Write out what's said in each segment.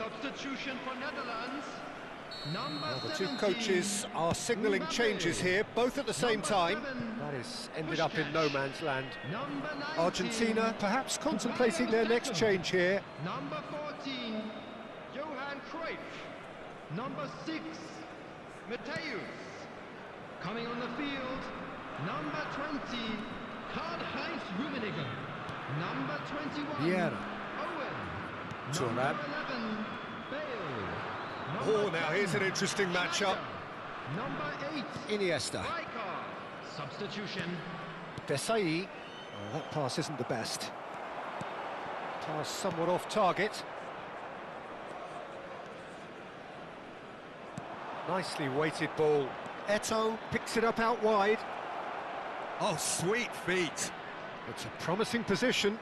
Substitution for Netherlands. Well, the two coaches are signalling changes here, both at the same time. That has ended up in no man's land. Argentina perhaps contemplating their next change here. Number 14, Johan Cruyff. Number 6, Matthäus. Coming on the field, number 20, Karl-Heinz Rummenigge. Number 21, Vieira. Owen. Turab. Number 11, Bale. Oh, now here's an interesting matchup. Number 8, Iniesta. Rijkaard. Substitution. Desai. Oh, that pass isn't the best. Pass somewhat off target. Nicely weighted ball. Eto'o picks it up out wide. Oh, sweet feet. It's a promising position.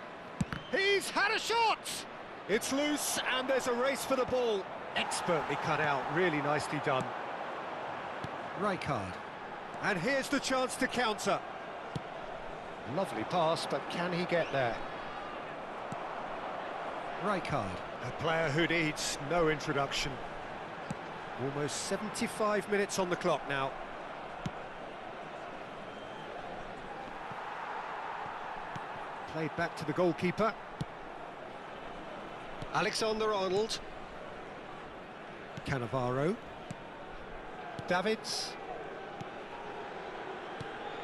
He's had a shot! It's loose, and there's a race for the ball. Expertly cut out, really nicely done. Rijkaard. And here's the chance to counter. Lovely pass, but can he get there? Rijkaard. A player who needs no introduction. Almost 75 minutes on the clock now. Played back to the goalkeeper. Alexander-Arnold. Cannavaro. Davids.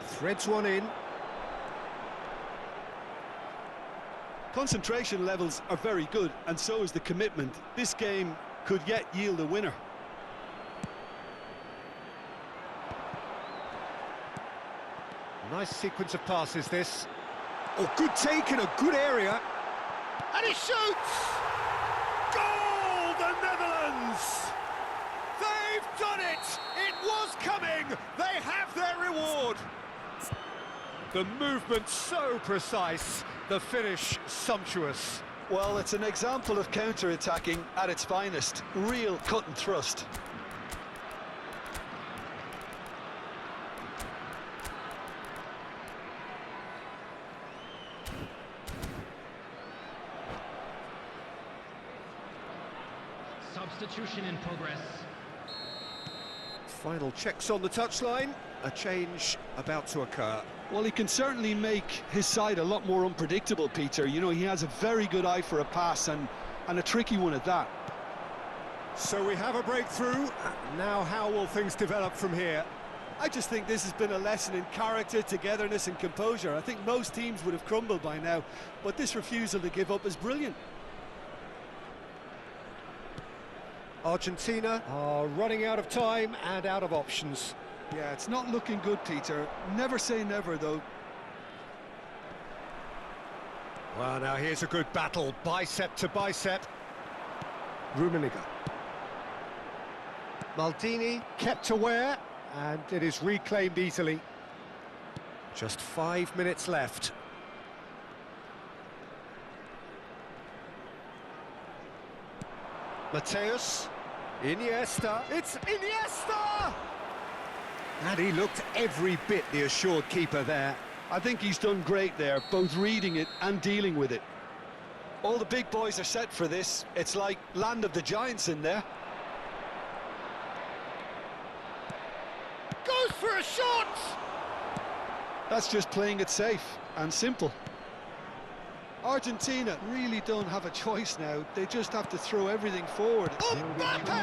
Threads one in. Concentration levels are very good, and so is the commitment. This game could yet yield a winner. Nice sequence of passes, this. Oh, good take in a good area. And he shoots! Goal, the Netherlands! They've done it! It was coming! They have their reward! The movement so precise, the finish sumptuous. Well, it's an example of counter-attacking at its finest. Real cut and thrust. Substitution in progress. Final checks on the touchline. A change about to occur. Well, he can certainly make his side a lot more unpredictable, Peter. You know, he has a very good eye for a pass, and a tricky one at that. So we have a breakthrough. Now how will things develop from here? I just think this has been a lesson in character, togetherness and composure. I think most teams would have crumbled by now, but this refusal to give up is brilliant. Argentina are running out of time and out of options. Yeah, it's not looking good, Peter. Never say never, though. Well, now here's a good battle, bicep to bicep. Rummenigge. Maldini kept aware, and it is reclaimed easily. Just 5 minutes left. Matthäus. Iniesta. It's Iniesta! And he looked every bit the assured keeper there. I think he's done great there, both reading it and dealing with it. All the big boys are set for this. It's like land of the giants in there. Goes for a shot! That's just playing it safe and simple. Argentina really don't have a choice now. They just have to throw everything forward. Mbappe!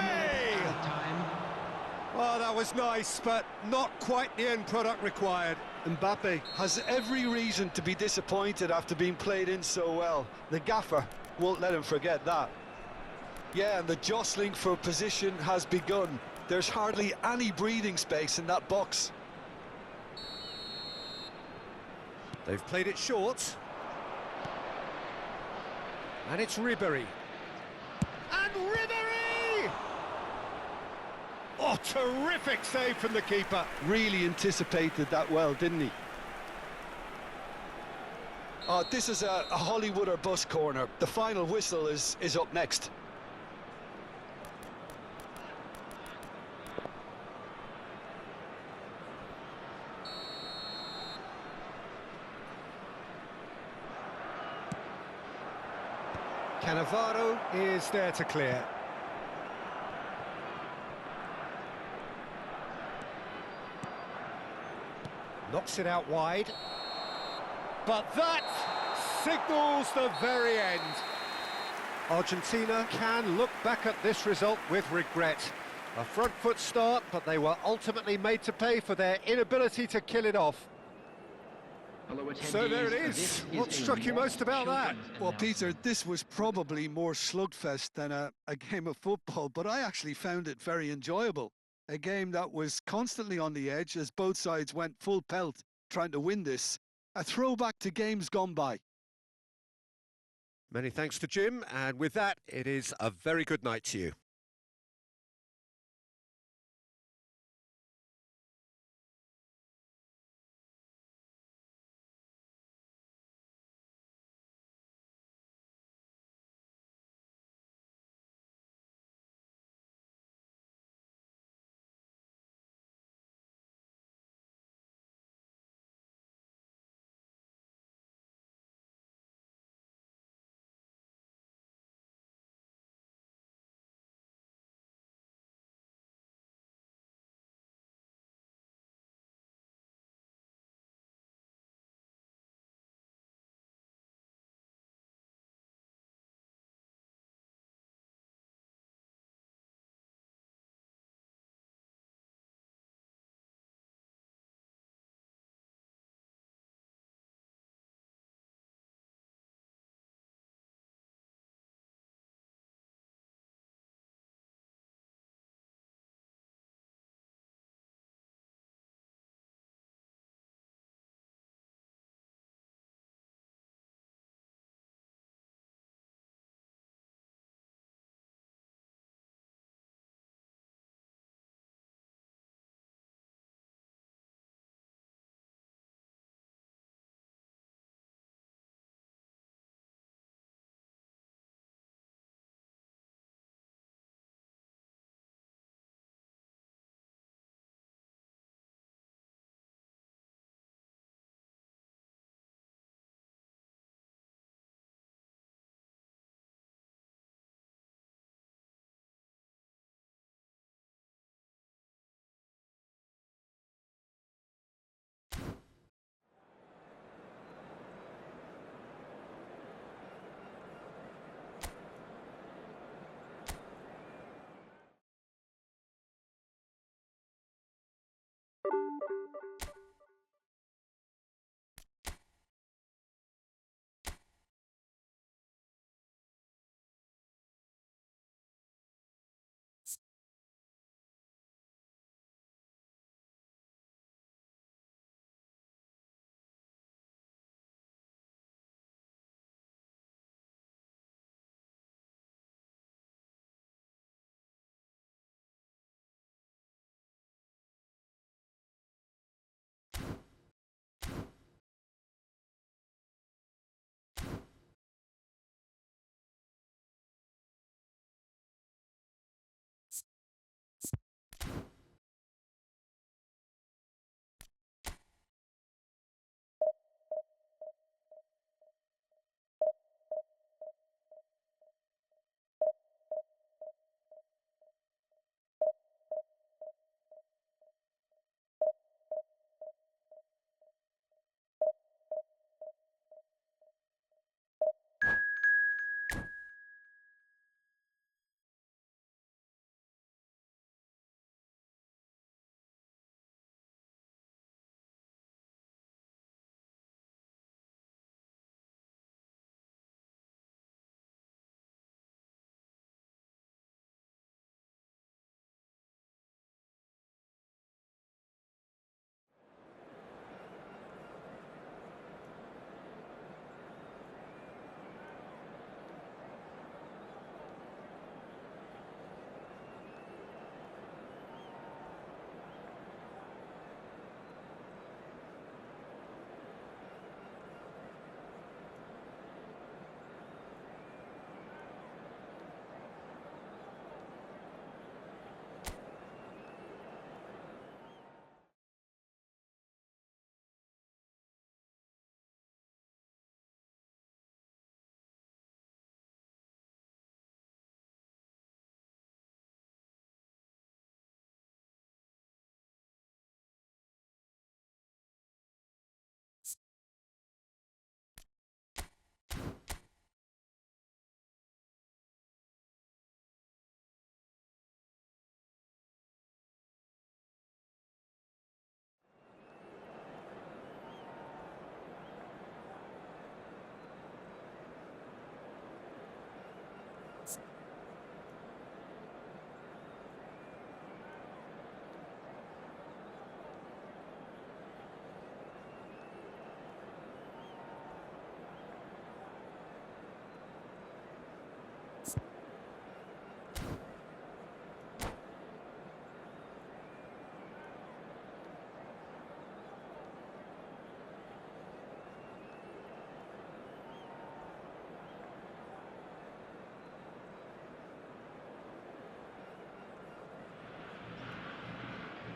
Well, that was nice, but not quite the end product required. Mbappe has every reason to be disappointed after being played in so well. The gaffer won't let him forget that. Yeah, and the jostling for position has begun. There's hardly any breathing space in that box. They've played it short. And it's Ribéry. And Ribéry! Oh, terrific save from the keeper. Really anticipated that well, didn't he? Oh, this is a Hollywood or bust corner. The final whistle is up next. Cannavaro is there to clear. Knocks it out wide. But that signals the very end. Argentina can look back at this result with regret. A front foot start, but they were ultimately made to pay for their inability to kill it off. So there it is. What struck you most about that? Well, Peter, this was probably more slugfest than a game of football, but I actually found it very enjoyable. A game that was constantly on the edge as both sides went full pelt trying to win this. A throwback to games gone by. Many thanks to Jim, and with that, it is a very good night to you.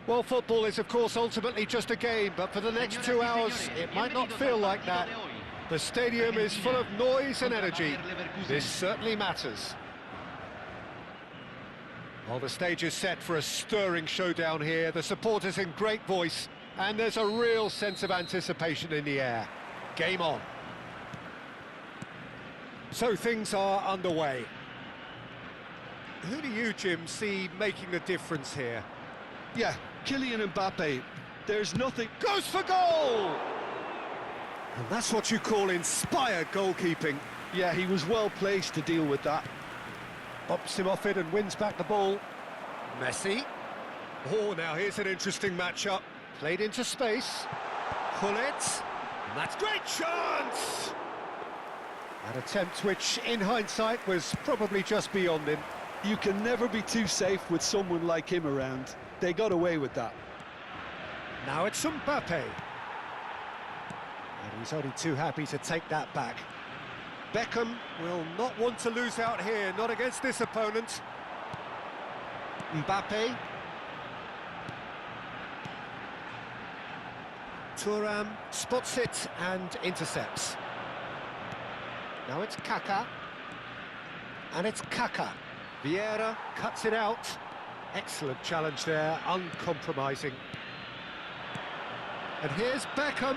Well, football is, of course, ultimately just a game, but for the next 2 hours, it might not feel like that. The stadium is full of noise and energy. This certainly matters. Well, the stage is set for a stirring showdown here. The supporters in great voice, and there's a real sense of anticipation in the air. Game on. So things are underway. Who do you, Jim, see making the difference here? Yeah, Kylian Mbappe. There's nothing... Goes for goal! And that's what you call inspired goalkeeping. Yeah, he was well placed to deal with that. Bops him off it and wins back the ball. Messi. Oh, now here's an interesting matchup. Played into space. Pull it. And that's great chance! An attempt which, in hindsight, was probably just beyond him. You can never be too safe with someone like him around. They got away with that. Now it's Mbappe. And he's only too happy to take that back. Beckham will not want to lose out here, not against this opponent. Mbappe. Thuram spots it and intercepts. Now it's Kaka. And it's Kaka. Vieira cuts it out. Excellent challenge there, uncompromising. And here's Beckham.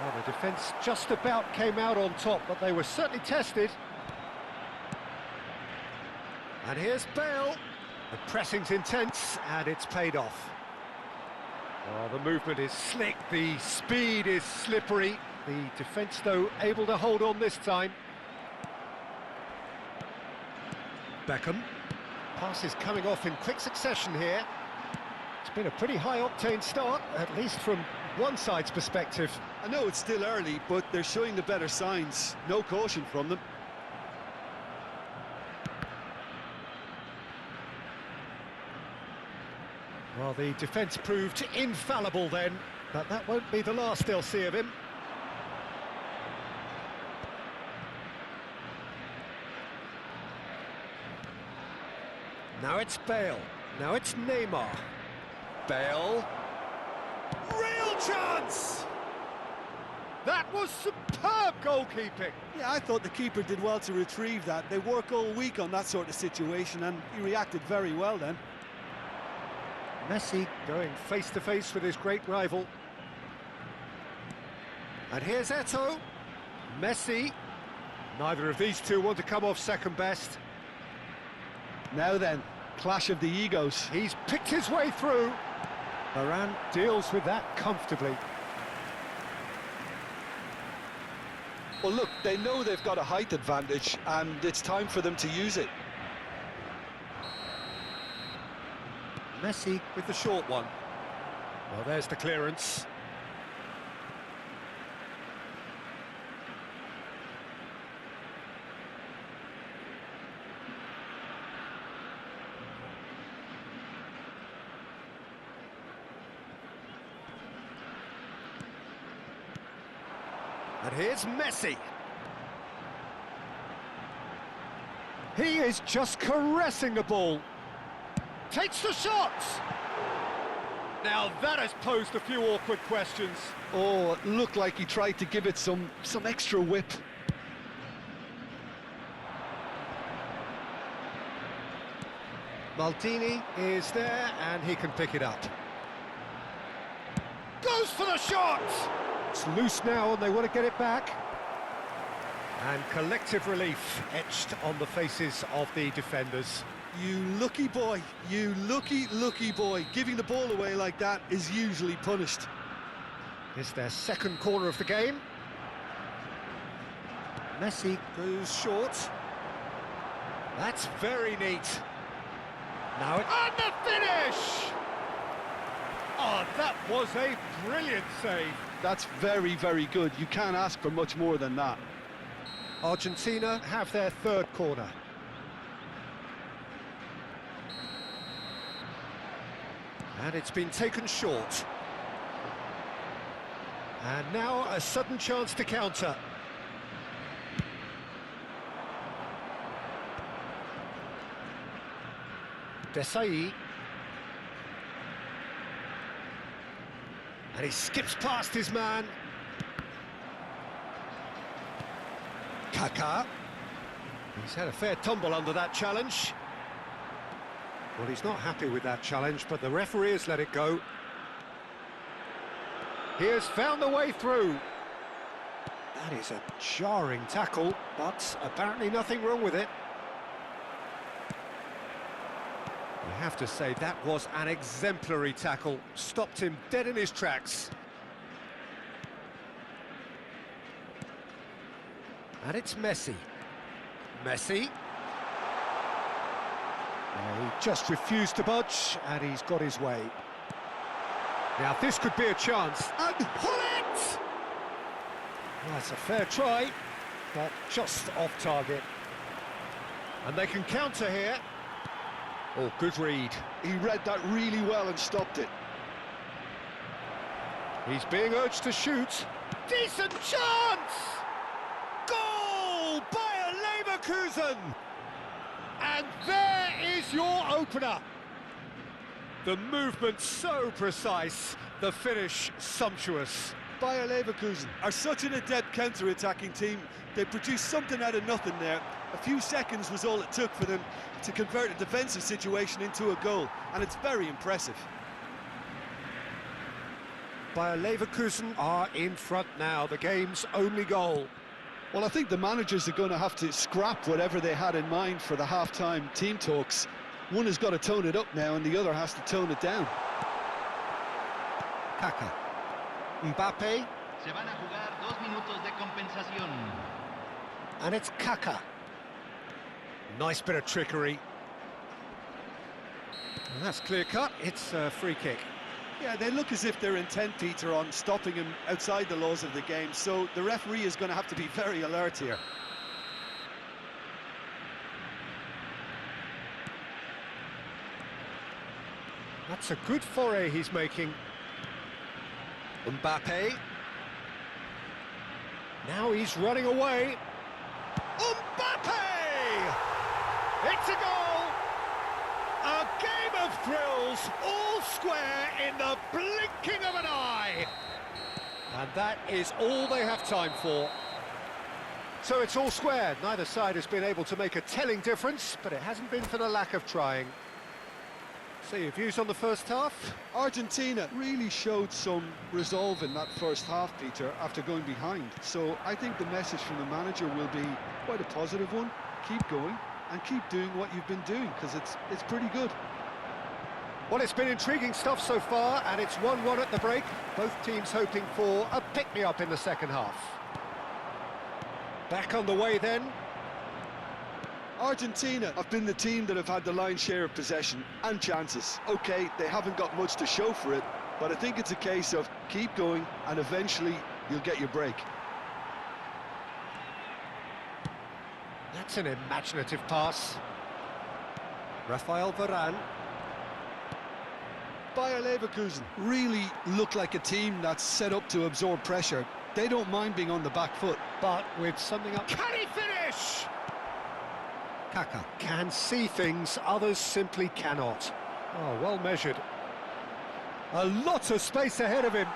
Well, the defence just about came out on top, but they were certainly tested. And here's Bale. The pressing's intense, and it's paid off. Oh, the movement is slick, the speed is slippery. The defence, though, able to hold on this time. Beckham. Pass is coming off in quick succession here. It's been a pretty high-octane start, at least from one side's perspective. I know it's still early, but they're showing the better signs. No caution from them. Well, the defence proved infallible then, but that won't be the last they'll see of him. Now it's Bale. Now it's Neymar. Bale. Real chance! That was superb goalkeeping. Yeah, I thought the keeper did well to retrieve that. They work all week on that sort of situation, and he reacted very well then. Messi going face-to-face with his great rival. And here's Eto'o. Messi. Neither of these two want to come off second best. Now then, clash of the egos. He's picked his way through. Varane deals with that comfortably. Well, look, they know they've got a height advantage, and it's time for them to use it. Messi with the short one. Well, there's the clearance. And here's Messi. He is just caressing the ball. Takes the shot! Now that has posed a few awkward questions. Oh, it looked like he tried to give it some extra whip. Maldini is there and he can pick it up. Goes for the shot! It's loose now and they want to get it back. And collective relief etched on the faces of the defenders. You lucky boy, you lucky boy. Giving the ball away like that is usually punished. It's their second corner of the game. Messi goes short. That's very neat. Now and the finish! Oh, that was a brilliant save. That's very, very good. You can't ask for much more than that. Argentina have their third corner. And it's been taken short. And now a sudden chance to counter. Desai. And he skips past his man. Kaká. He's had a fair tumble under that challenge. Well, he's not happy with that challenge, but the referee has let it go. He has found the way through. That is a jarring tackle, but apparently nothing wrong with it. You have to say that was an exemplary tackle. Stopped him dead in his tracks. And it's Messi. Messi. Oh, he just refused to budge, and he's got his way. Now this could be a chance. And pull it! That's a fair try, but just off target. And they can counter here. Oh, good read. He read that really well and stopped it. He's being urged to shoot. Decent chance! Goal! Bayer Leverkusen! And there is your opener. The movement so precise, the finish sumptuous. Bayer Leverkusen are such an adept counter-attacking team. They produced something out of nothing there. A few seconds was all it took for them to convert a defensive situation into a goal, and it's very impressive. Bayer Leverkusen are in front now, the game's only goal. Well, I think the managers are going to have to scrap whatever they had in mind for the half-time team talks. One has got to tone it up now, and the other has to tone it down. Kaká. Mbappe. Se van a jugar 2 minutos de compensación. And it's Kaká. Nice bit of trickery. And that's clear-cut, it's a free kick. Yeah, they look as if they're intent, Peter, on stopping him outside the laws of the game, so the referee is going to have to be very alert here. That's a good foray he's making. Mbappe. Now he's running away. Mbappe! It's a goal! A game of thrills, all square in the blinking of an eye. And that is all they have time for. So it's all square. Neither side has been able to make a telling difference, but it hasn't been for the lack of trying. So your views on the first half? Argentina really showed some resolve in that first half, Peter, after going behind. So I think the message from the manager will be quite a positive one. Keep going and keep doing what you've been doing, because it's pretty good. Well, it's been intriguing stuff so far, and it's 1-1 at the break. Both teams hoping for a pick-me-up in the second half. Back on the way then. Argentina have been the team that have had the lion's share of possession and chances. OK, they haven't got much to show for it, but I think it's a case of keep going and eventually you'll get your break. That's an imaginative pass. Rafael Varane. Bayer Leverkusen really look like a team that's set up to absorb pressure. They don't mind being on the back foot. But with something up... Can he finish? Kaká can see things others simply cannot. Oh, well measured. A lot of space ahead of him.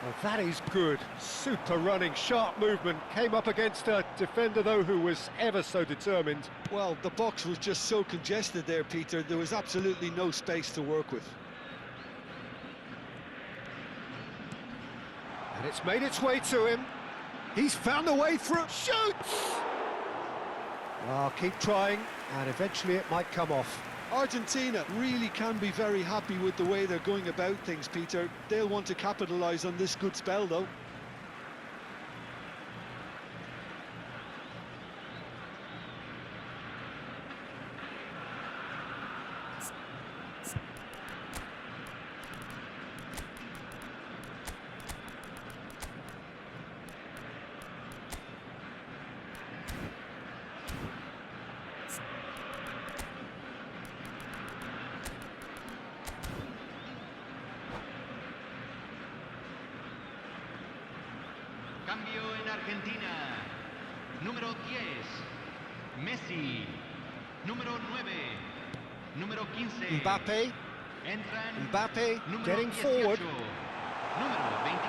Well, that is good. Super running, sharp movement. Came up against a defender, though, who was ever so determined. Well, the box was just so congested there, Peter. There was absolutely no space to work with. And it's made its way to him. He's found a way through. Shoots! Well, keep trying, and eventually it might come off. Argentina really can be very happy with the way they're going about things, Peter. They'll want to capitalise on this good spell, though. Cambio en Argentina. Número 10, Messi. Número 9, número 15. Mbappe. Entran Mbappe número getting 18, forward. Número 24.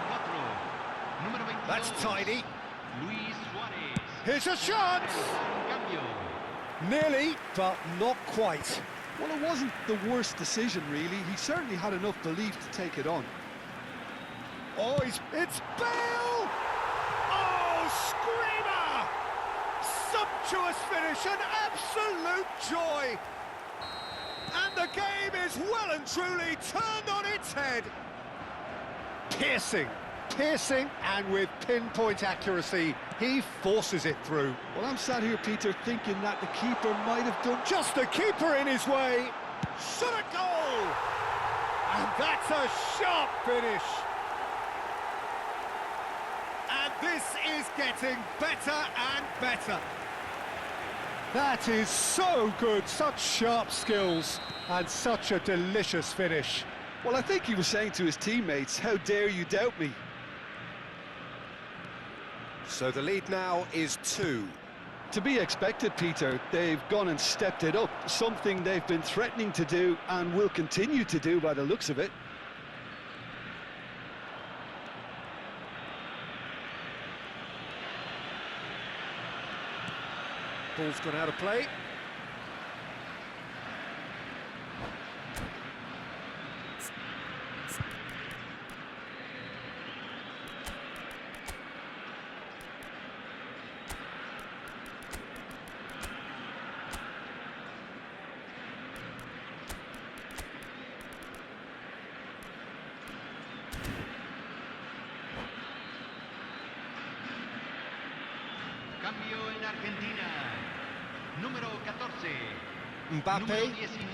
Número 22. That's tidy. Luis Suarez. Here's a chance! Cambio. Nearly, but not quite. Well, it wasn't the worst decision, really. He certainly had enough belief to take it on. Oh, it's Bale! Oh, screamer! Sumptuous finish, an absolute joy! And the game is well and truly turned on its head. Piercing, and with pinpoint accuracy, he forces it through. Well, I'm sat here, Peter, thinking that the keeper might have done... Just the keeper in his way. Shot a goal! And that's a sharp finish. And this is getting better and better. That is so good, such sharp skills, and such a delicious finish. Well, I think he was saying to his teammates, how dare you doubt me? So the lead now is 2. To be expected, Peter. They've gone and stepped it up, something they've been threatening to do and will continue to do by the looks of it. Ball's gone out of play. Cambio en Argentina. Número 14. Mbappe. Número 19.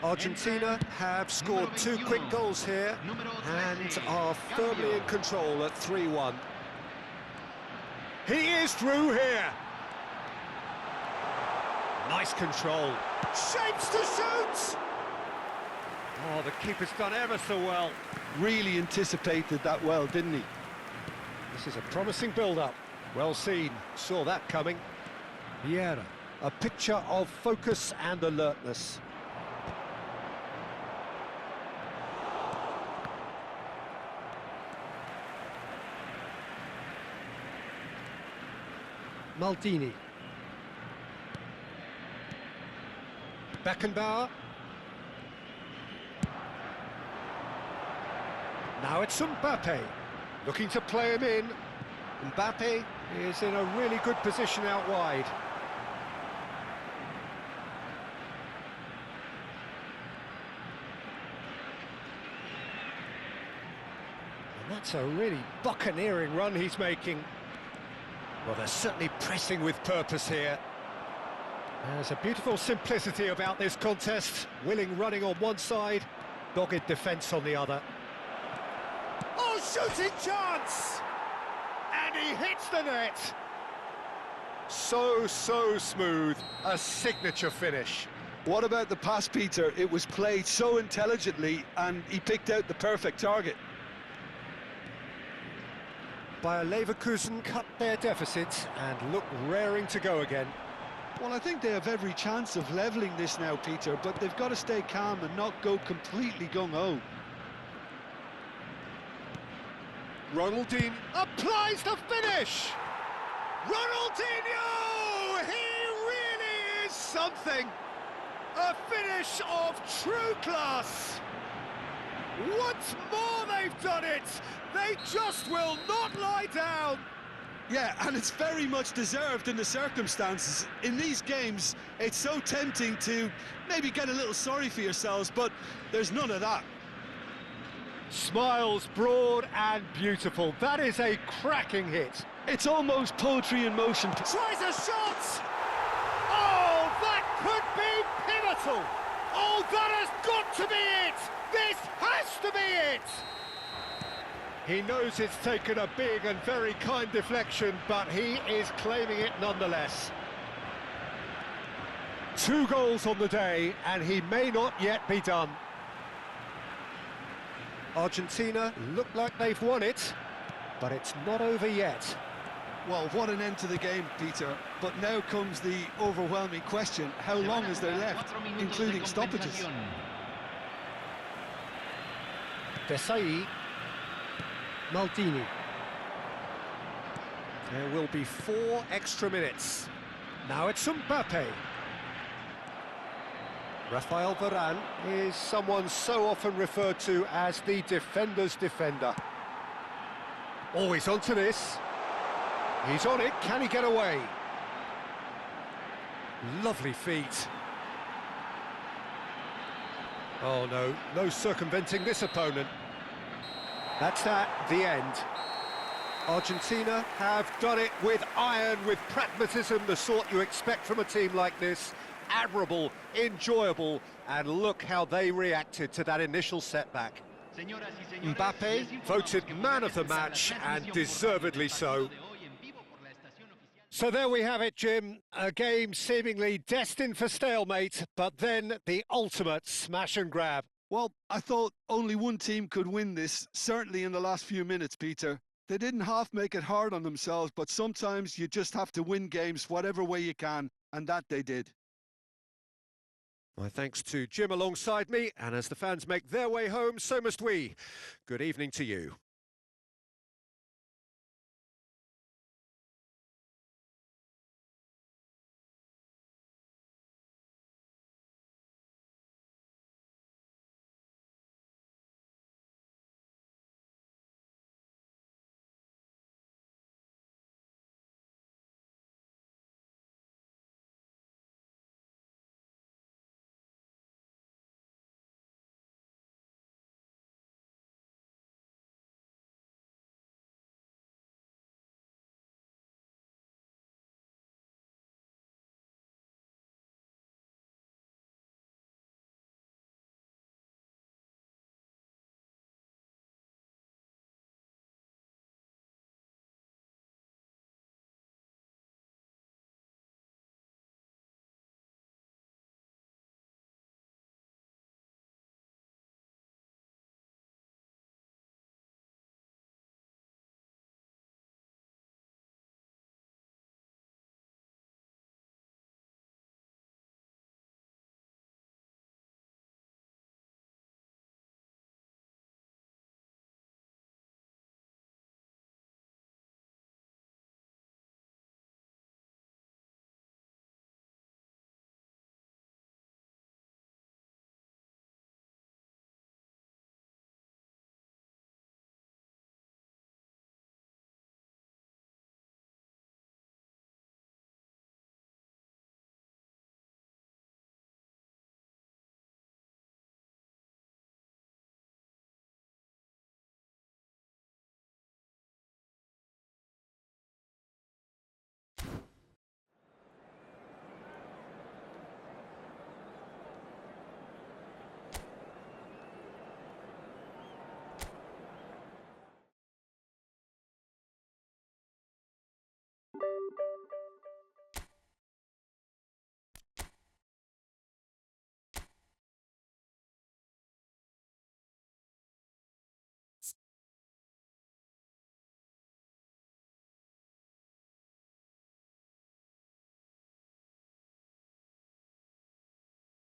Argentina have scored 2 quick goals here and are firmly in control at 3-1. He is through here. Nice control. Shapes to shoot! Oh, the keeper's done ever so well. Really anticipated that well, didn't he? This is a promising build-up. Well seen, saw that coming. Vieira, a picture of focus and alertness. Maldini. Beckenbauer. Now it's Mbappe, looking to play him in. Mbappe is in a really good position out wide. And that's a really buccaneering run he's making. Well, they're certainly pressing with purpose here. There's a beautiful simplicity about this contest. Willing running on one side, dogged defence on the other. Oh, shooting chance! And he hits the net. So smooth. A signature finish. What about the pass, Peter? It was played so intelligently and he picked out the perfect target. Bayer Leverkusen cut their deficit and look raring to go again. Well, I think they have every chance of levelling this now, Peter, but they've got to stay calm and not go completely gung-ho. Ronaldinho applies the finish! Ronaldinho! He really is something! A finish of true class! Once more they've done it! They just will not lie down! Yeah, and it's very much deserved in the circumstances. In these games, it's so tempting to maybe get a little sorry for yourselves, but there's none of that. Smiles broad and beautiful. That is a cracking hit. It's almost poetry in motion. Tries a shot! Oh, that could be pivotal! Oh, that has got to be it! This has to be it! He knows it's taken a big and very kind deflection, but he is claiming it nonetheless. 2 goals on the day, and he may not yet be done. Argentina look like they've won it, but it's not over yet. Well, what an end to the game, Peter. But now comes the overwhelming question. How long is there left, including stoppages? Desai. Maldini. There will be 4 extra minutes. Now it's Mbappe. Rafael Varane is someone so often referred to as the defender's defender. Always onto this. He's on it, can he get away? Lovely feet. Oh no, no circumventing this opponent. That's that, the end. Argentina have done it with iron, with pragmatism, the sort you expect from a team like this. Admirable, enjoyable, and look how they reacted to that initial setback. Mbappe voted man of the match, and deservedly so. So there we have it, Jim. A game seemingly destined for stalemate, but then the ultimate smash and grab. Well, I thought only one team could win this, certainly in the last few minutes, Peter. They didn't half make it hard on themselves, but sometimes you just have to win games whatever way you can, and that they did. My thanks to Jim alongside me, and as the fans make their way home, so must we. Good evening to you.